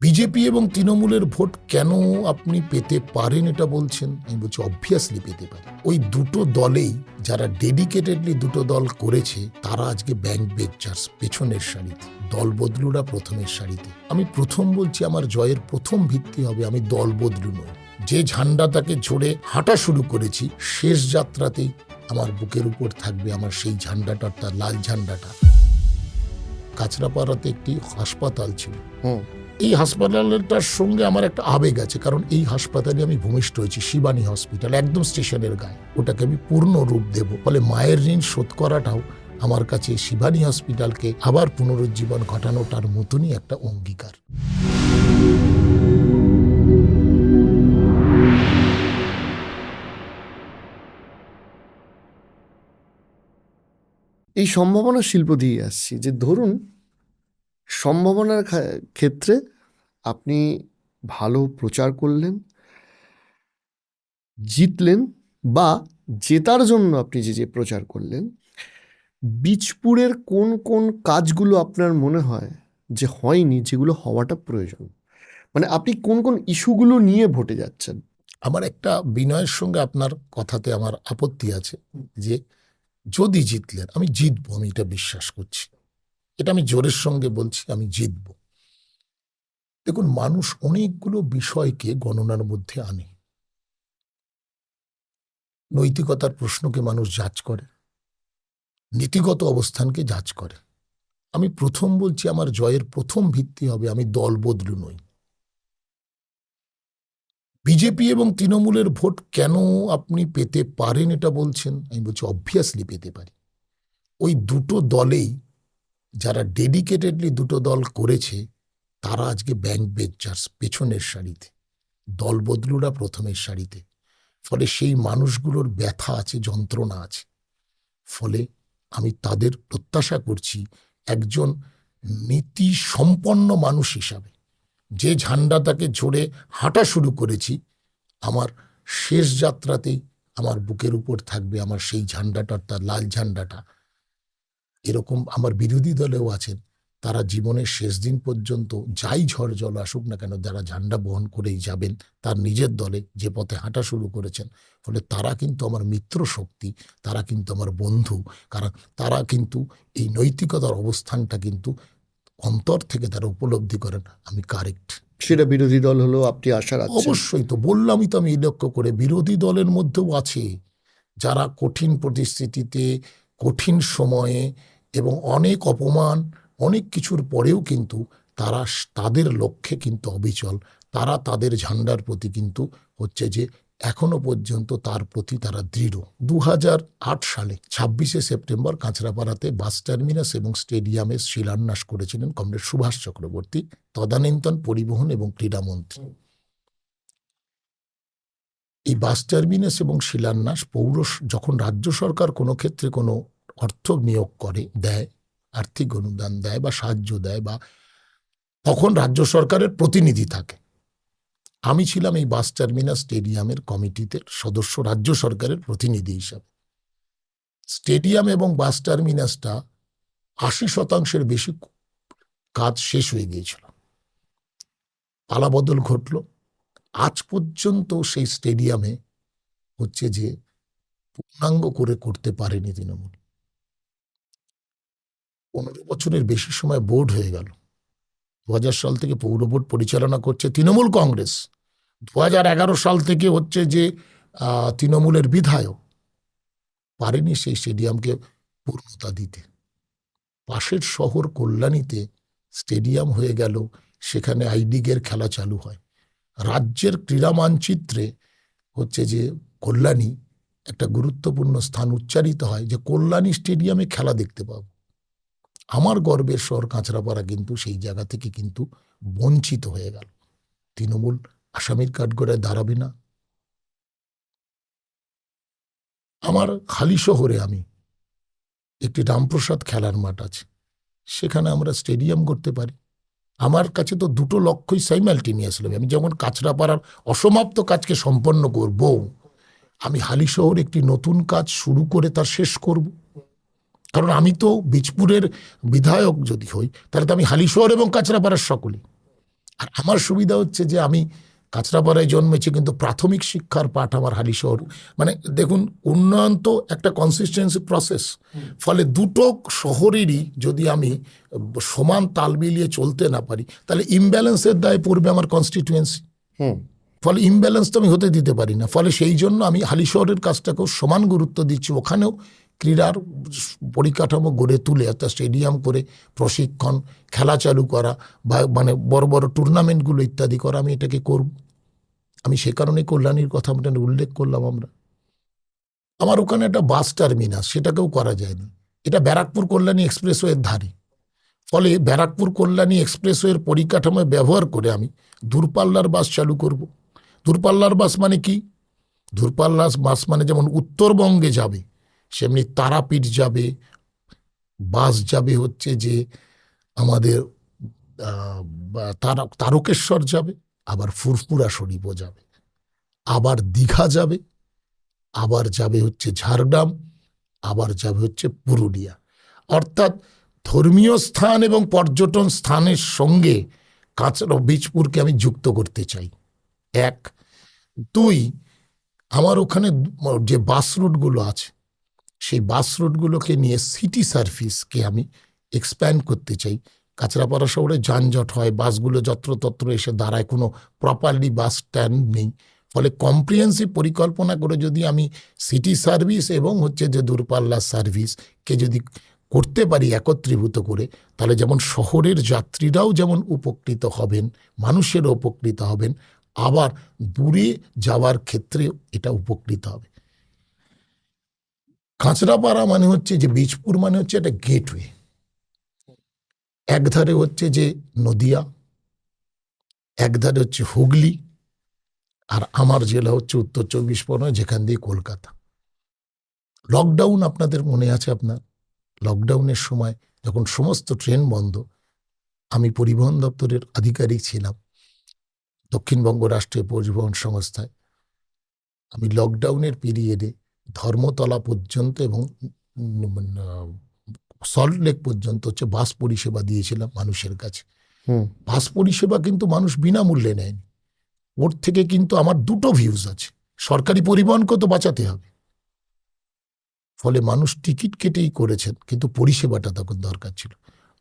BJP এবং তৃণমূলের vote কেন আপনি পেতে পারেন এটা বলছেন? আমি বলছি অবভিয়াসলি পেতে পারেন। ওই দুটো দলেই যারা ডেডিকেটেডলি দুটো দল করেছে তারা আজকে ব্যাংক বেঞ্চার্স পেছনের সারিতে, দল বদলুরা প্রথমের সারিতে। আমি প্রথম বলছি, আমার জয়ের প্রথম ভিত্তি হবে আমি দল বদলু নই। যে ঝান্ডাটাকে ঝরে হাঁটা শুরু করেছি, শেষ যাত্রাতেই আমার বুকের উপর থাকবে আমার সেই ঝান্ডাটা, তার লাল ঝান্ডাটা। কাঁচরাপাড়াতে একটি হাসপাতাল ছিল, এই হাসপাতালটার সঙ্গে আমার একটা আবেগ আছে, কারণ এই হাসপাতালে আমি ভূমিষ্ঠ হয়েছি। শিবানী হসপিটাল একদম স্টেশনের গায়ে, ওটাকে আমি পূর্ণ রূপ দেব। ফলে মায়ের ঋণ শোধ করাটাও আমার কাছে শিবানী হসপিটালকে আবার পুনরুজ্জীবন ঘটানোটার মতনই একটা অঙ্গীকার। এই সম্ভাবনা শিল্প দিয়ে আসছি, যে ধরুন সম্ভাবনার ক্ষেত্রে আপনি ভালো প্রচার করলেন, জিতলেন, বা জেতার জন্য আপনি যে প্রচার করলেন, বীজপুরের কোন কোন কাজগুলো আপনার মনে হয় যে হয়নি, যেগুলো হওয়াটা প্রয়োজন? মানে আপনি কোন কোন ইস্যুগুলো নিয়ে ভোটে যাচ্ছেন? আমার একটা বিনয়ের সঙ্গে আপনার কথাতে আমার আপত্তি আছে, যে যদি জিতলেন, আমি জিতবো, আমি এটা বিশ্বাস করছি, এটা আমি জোরের সঙ্গে বলছি, আমি জিতবো। দেখুন, মানুষ অনেকগুলো বিষয়কে গণনার মধ্যে আনে। নৈতিকতার প্রশ্নকে মানুষ যাচ করে, নীতিগত অবস্থানকে যাচ করে। আমি প্রথম বলছি, আমার জয়ের প্রথম ভিত্তি হবে আমি দল বদলু নই। বিজেপি এবং তৃণমূলের ভোট কেন আপনি পেতে পারেন এটা বলছেন? আমি বলছি অবভিয়াসলি পেতে পারি। ওই দুটো দলেই যারা ডেডিকেটেডলি দুটো দল করেছে তারা আজকে ব্যাংক বেঞ্চার্স পেছনের সারিতে, দল বদলুরা প্রথমের সারিতে। ফলে সেই মানুষগুলোর ব্যথা আছে, যন্ত্রণা আছে। ফলে আমি তাদের প্রত্যাশা করছি, একজন নীতি সম্পন্ন মানুষ হিসাবে যে ঝান্ডাটাকে ঝরে হাঁটা শুরু করেছি, আমার শেষ যাত্রাতেই আমার বুকের উপর থাকবে আমার সেই ঝান্ডাটা, তার লাল ঝান্ডাটা। এরকম আমার বিরোধী দলেও আছেন, তারা জীবনের শেষ দিন পর্যন্ত যাই ঝড় জল আসুক না কেন, যারা ঝান্ডা বহন করেই যাবেন তার নিজের দলে যে পথে হাঁটা শুরু করেছেন। ফলে তারা কিন্তু আমার মিত্র শক্তি, তারা কিন্তু আমার বন্ধু, কারণ তারা কিন্তু এই নৈতিকতার অবস্থানটা কিন্তু অন্তর থেকে তারা উপলব্ধি করেন আমি কারেক্ট। সেটা বিরোধী দল হলেও আপনি আশা রাখছেন? অবশ্যই, তো বললামই তো, আমি এই লক্ষ্য করে বিরোধী দলের মধ্যেও আছে যারা কঠিন পরিস্থিতিতে, কঠিন সময়ে এবং অনেক অপমান, অনেক কিছুর পরেও কিন্তু তারা তাদের লক্ষ্যে কিন্তু অবিচল। তারা তাদের ঝান্ডার প্রতি কিন্তু হচ্ছে যে এখনো পর্যন্ত তার প্রতি তারা দৃঢ়। 2008 সালে 26শে সেপ্টেম্বর কাঁচরাপাড়াতে বাস টার্মিনাস এবং স্টেডিয়ামে শিলান্যাস করেছিলেন কমরেড সুভাষ চক্রবর্তী, তদানীন্তন পরিবহন এবং ক্রীড়ামন্ত্রী। এই বাস টার্মিনাস এবং শিলান্যাস যখন রাজ্য সরকার কোনো ক্ষেত্রে কোনো অর্থ নিয়োগ করে, দেয়, আর্থিক অনুদান দেয় বা সাহায্য দেয়, বা তখন রাজ্য সরকারের প্রতিনিধি থাকে। আমি ছিলাম এই বাস টার্মিনাস স্টেডিয়ামের কমিটিতে সদস্য, রাজ্য সরকারের প্রতিনিধি হিসাবে। স্টেডিয়াম এবং বাস টার্মিনাসটা 80% বেশি কাজ শেষ হয়ে গিয়েছিল, পালাবদল ঘটল। আজ পর্যন্ত সেই স্টেডিয়ামে হচ্ছে যে পূর্ণাঙ্গ করে করতে পারেনি তৃণমূল। 15 বছরের বেশি সময় বোর্ড হয়ে গেল। 2000 সাল থেকে পৌর বোর্ড পরিচালনা করছে তৃণমূল কংগ্রেস। 2011 সাল থেকে হচ্ছে যে তৃণমূলের বিধায়ক, পারেনি সেই স্টেডিয়ামকে পূর্ণতা দিতে। পাশের শহর কল্যাণীতে স্টেডিয়াম হয়ে গেল, সেখানে আই লিগের খেলা চালু হয়। রাজ্যের ক্রীড়া মানচিত্রে হচ্ছে যে কল্যাণী একটা গুরুত্বপূর্ণ স্থান উচ্চারিত হয়, যে কল্যাণী স্টেডিয়ামে খেলা দেখতে পাবো। আমার গর্বের শহর কাঁচরাপাড়া কিন্তু সেই জায়গা থেকে কিন্তু বঞ্চিত হয়ে গেল। তৃণমূল আসামির কাঠগড়ায় দাঁড়াবে না। আমার খালি শহরে আমি একটি রামপ্রসাদ খেলার মাঠ আছে, সেখানে আমরা স্টেডিয়াম করতে পারি। আমার কাছে তো দুটো লক্ষ্যই সাইমালটেনিয়াস। আমি যেমন কাঁচরাপাড়ার অসমাপ্ত কাজকে সম্পন্ন করব, আমি হালিশহর একটি নতুন কাজ শুরু করে তার শেষ করব। কারণ আমি তো বীজপুরের বিধায়ক যদি হই, তাহলে তো আমি হালিশহর এবং কাঁচরাপাড়ার সকলেই। আর আমার সুবিধা হচ্ছে যে আমি কাঁচরাপাড়ায় জন্মেছি, কিন্তু প্রাথমিক শিক্ষার পাঠ আমার হালিশহর। মানে দেখুন, উন্নয়ন তো একটা কনসিস্টেন্সি প্রসেস। ফলে দুটো শহরেরই যদি আমি সমান তাল মিলিয়ে চলতে না পারি, তাহলে ইমব্যালেন্সের দায় পড়বে আমার কনস্টিটিউয়েন্সি। হুম ফলে ইমব্যালেন্স তো আমি হতে দিতে পারি না। ফলে সেই জন্য আমি হালিশহরের কাজটাকেও সমান গুরুত্ব দিচ্ছি। ওখানেও ক্রীড়ার পরিকাঠামো গড়ে তুলে, একটা স্টেডিয়াম করে প্রশিক্ষণ, খেলা চালু করা, বা মানে বড় বড় টুর্নামেন্টগুলো ইত্যাদি করা, আমি এটাকে করব। আমি সে কারণে কল্যাণীর কথা আপনার উল্লেখ করলাম। আমার ওখানে একটা বাস টার্মিনাস, সেটাকেও করা যায়নি। এটা ব্যারাকপুর কল্যাণী এক্সপ্রেসওয়ের ধারে। ফলে ব্যারাকপুর কল্যাণী এক্সপ্রেসওয়ের পরিকাঠামো ব্যবহার করে আমি দূরপাল্লার বাস চালু করব। দূরপাল্লার বাস মানে কি? দূরপাল্লার বাস মানে যেমন উত্তরবঙ্গে যাবে, সেমনি তারাপীঠ যাবে, বাস যাবে হচ্ছে যে আমাদের তারকেশ্বর যাবে, আবার ফুরফুরা শরীফও যাবে, আবার দীঘা যাবে, আবার যাবে হচ্ছে ঝাড়গ্রাম, আবার যাবে হচ্ছে পুরুলিয়া। অর্থাৎ ধর্মীয় স্থান এবং পর্যটন স্থানের সঙ্গে বীজপুরকে আমি যুক্ত করতে চাই। এক। দুই, আমার ওখানে যে বাস রুটগুলো আছে, সেই বাস রুটগুলোকে নিয়ে সিটি সার্ভিসকে আমি এক্সপ্যান্ড করতে চাই। কাঁচরাপাড়া শহরে যানজট হয়, বাসগুলো যত্রতত্র এসে দাঁড়ায়, কোনো প্রপারলি বাস স্ট্যান্ড নেই। ফলে কম্প্রিহেন্সিভ পরিকল্পনা করে যদি আমি সিটি সার্ভিস এবং হচ্ছে যে দূরপাল্লার সার্ভিসকে যদি করতে পারি একত্রীভূত করে, তাহলে যেমন শহরের যাত্রীরাও যেমন উপকৃত হবেন, মানুষেরও উপকৃত হবেন, আবার দূরে যাওয়ার ক্ষেত্রে এটা উপকৃত হবে। কাঁচরাপাড়া মানে হচ্ছে যে বীজপুর মানে হচ্ছে একটা গেটওয়ে। একধারে হচ্ছে যে নদিয়া, একধারে হচ্ছে হুগলি, আর আমার জেলা হচ্ছে উত্তর 24 পরগনা, যেখান দিয়ে কলকাতা। লকডাউন আপনাদের মনে আছে, আপনার লকডাউনের সময় যখন সমস্ত ট্রেন বন্ধ, আমি পরিবহন দপ্তরের আধিকারিক ছিলাম দক্ষিণবঙ্গ রাষ্ট্রীয় পরিবহন সংস্থায়। আমি লকডাউনের পিরিয়ডে ধর্মতলা পর্যন্ত এবং সল্টলেক পর্যন্ত হচ্ছে বাস পরিষেবা দিয়েছিলাম মানুষের কাছে। হুম বাস পরিষেবা কিন্তু মানুষ বিনামূল্যে নেয়নি। ওর থেকে কিন্তু আমার দুটো ভিউজ আছে, সরকারি পরিবহনকে তো বাঁচাতে হবে, ফলে মানুষ টিকিট কেটেই করেছেন, কিন্তু পরিষেবাটা তখন দরকার ছিল।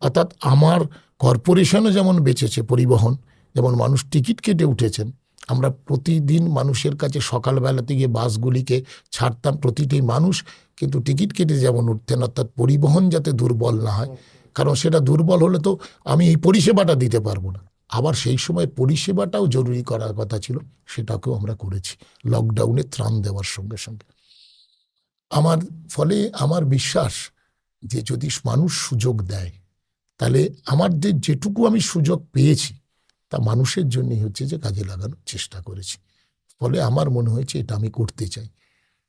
অর্থাৎ আমার কর্পোরেশনও যেমন বেঁচেছে পরিবহন, যেমন মানুষ টিকিট কেটে উঠেছেন। আমরা প্রতিদিন মানুষের কাছে সকালবেলাতে গিয়ে বাসগুলিকে ছাড়তাম, প্রতিটি মানুষ কিন্তু টিকিট কেটে যেমন উঠতেন। অর্থাৎ পরিবহন যাতে দুর্বল না হয়, কারণ সেটা দুর্বল হলে তো আমি এই পরিষেবাটা দিতে পারবো না। আবার সেই সময় পরিষেবাটাও জরুরি করার কথা ছিল, সেটাকেও আমরা করেছি লকডাউনে ত্রাণ দেওয়ার সঙ্গে সঙ্গে। ফলে আমার বিশ্বাস যে যদি মানুষ সুযোগ দেয়, তাহলে আমার যেটুকু আমি সুযোগ পেয়েছি তা মানুষের জন্যই হচ্ছে যে কাজে লাগানোর চেষ্টা করেছি। ফলে আমার মনে হয়েছে এটা আমি করতে চাই।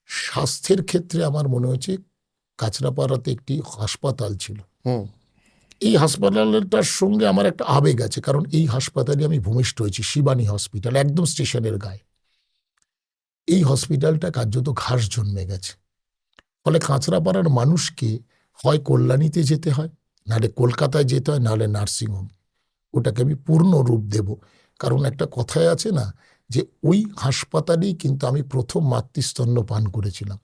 স্বাস্থ্যের ক্ষেত্রে আমার মনে হয়েছে কাঁচরাপাড়াতে একটি হাসপাতাল ছিল, হুম এই হাসপাতালটার সঙ্গে আমার একটা আবেগ আছে, কারণ এই হাসপাতালে আমি ভূমিষ্ঠ হয়েছি, শিবানী হসপিটাল, একদম স্টেশনের গায়ে। এই হসপিটালটা কার্যত ঘাস জন্মে গেছে। ফলে কাঁচরাপাড়ার মানুষকে হয় কল্যাণীতে যেতে হয়, নাহলে কলকাতায় যেতে হয়, নাহলে নার্সিংহোম। ওটাকে আমি পূর্ণ রূপ দেব। কারণ একটা কথায় আছে না, যে ওই হাসপাতালেই কিন্তু আমি প্রথম মাতৃস্তন্য পান করেছিলাম।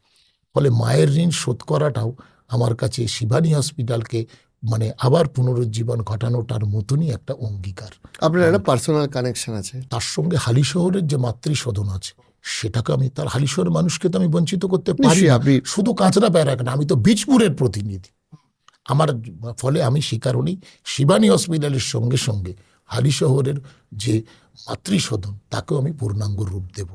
ফলে মায়ের ঋণ শোধ করাটাও আমার কাছে শিবানী হসপিটালকে মানে আবার পুনরুজ্জীবন ঘটানোটার মতনই একটা অঙ্গীকার। আপনার একটা পার্সোনাল কানেকশন আছে। তার সঙ্গে হালিশহরের যে মাতৃসদন আছে, সেটাকে আমি তার হালিশহরের মানুষকে তো আমি বঞ্চিত করতে পারি নিশ্চয়ই না। আপনি শুধু কাঁচরাপাড়া না, আমি তো বীজপুরের প্রতিনিধি। আমার ফলে আমি সে কারণেই শিবানী হসপিটালের সঙ্গে সঙ্গে হালিশহরের যে মাতৃসদন, তাকেও আমি পূর্ণাঙ্গ রূপ দেব।